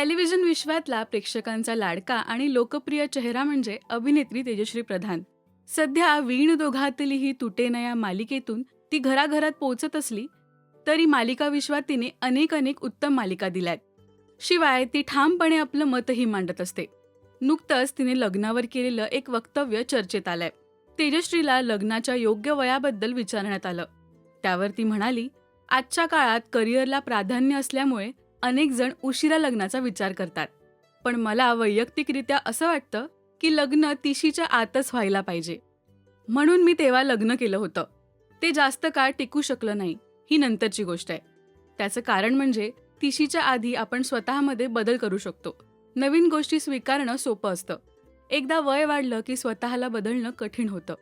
Television विश्वातला प्रेक्षकांचा लाडका आणि लोकप्रिय चेहरा म्हणजे अभिनेत्री तेजश्री प्रधान. सध्या वीण दोघातलीही तुटेना या मालिकेतून ती घराघरात पोहोचत असली तरी मालिका विश्वात तिने अनेक उत्तम मालिका दिल्यात. शिवाय ती ठामपणे आपलं मतही मांडत असते. नुकतंच तिने लग्नावर केलेलं एक वक्तव्य चर्चेत आलंय. तेजश्रीला लग्नाच्या योग्य वयाबद्दल विचारण्यात आलं. त्यावर ती म्हणाली, आजच्या काळात करिअरला प्राधान्य असल्यामुळे अनेक जण उशिरा लग्नाचा विचार करतात. पण मला वैयक्तिकरित्या असं वाटतं की लग्न 30च्या आतच व्हायला पाहिजे. म्हणून मी तेव्हा लग्न केलं होतं. ते जास्त काळ टिकू शकलं नाही, ही नंतरची गोष्ट आहे. त्याचं कारण म्हणजे 30च्या आधी आपण स्वतःमध्ये बदल करू शकतो. नवीन गोष्टी स्वीकारणं सोपं असतं. एकदा वय वाढलं की स्वतःला बदलणं कठीण होतं.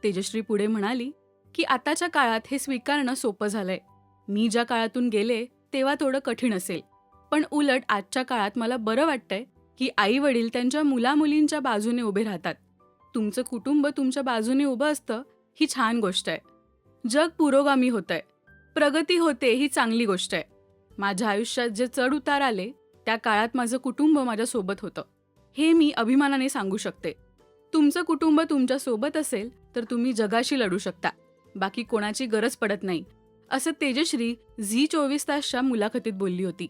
तेजश्री पुढे म्हणाली की आताच्या काळात हे स्वीकारणं सोपं झालंय. मी ज्या काळातून गेले तेव्हा थोडं कठीण असेल, पण उलट आजच्या काळात मला बरं वाटतंय की आई वडील त्यांच्या मुलामुलींच्या बाजूने उभे राहतात. तुमचं कुटुंब तुमच्या बाजूने उभं असतं, ही छान गोष्ट आहे. जग पुरोगामी होतंय, प्रगती होते, ही चांगली गोष्ट आहे. माझ्या आयुष्यात जे चढ उतार आले त्या काळात माझं कुटुंब माझ्यासोबत होतं, हे मी अभिमानाने सांगू शकते. तुमचं कुटुंब तुमच्या सोबत असेल तर तुम्ही जगाशी लढू शकता. बाकी कोणाची गरज पडत नाही, असं तेजश्री झी 24 तासच्या मुलाखतीत बोलली होती.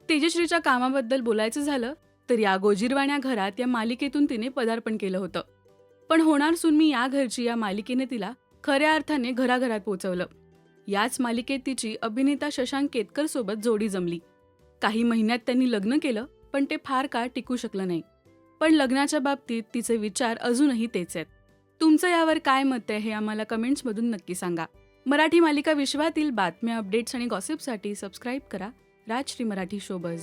तेजश्रीच्या कामाबद्दल बोलायचं झालं तर या गोजीरवाण्या घरात या मालिकेतून तिने पदार्पण केलं होतं. पण होणार सून मी या घरची या मालिकेने तिला खऱ्या अर्थाने घराघरात पोहोचवलं. याच मालिकेत तिची अभिनेता शशांक केतकर सोबत जोडी जमली. काही महिन्यात त्यांनी लग्न केलं, पण ते फार काळ टिकू शकलं नाही. पण लग्नाच्या बाबतीत तिचे विचार अजूनही तेच आहेत. तुमचं यावर काय मत आहे हे आम्हाला कमेंट्समधून नक्की सांगा. मराठी मालिका विश्वातील बातम्या, अपडेट्स आणि गॉसिपसाठी सबस्क्राईब करा राजश्री मराठी शोबज.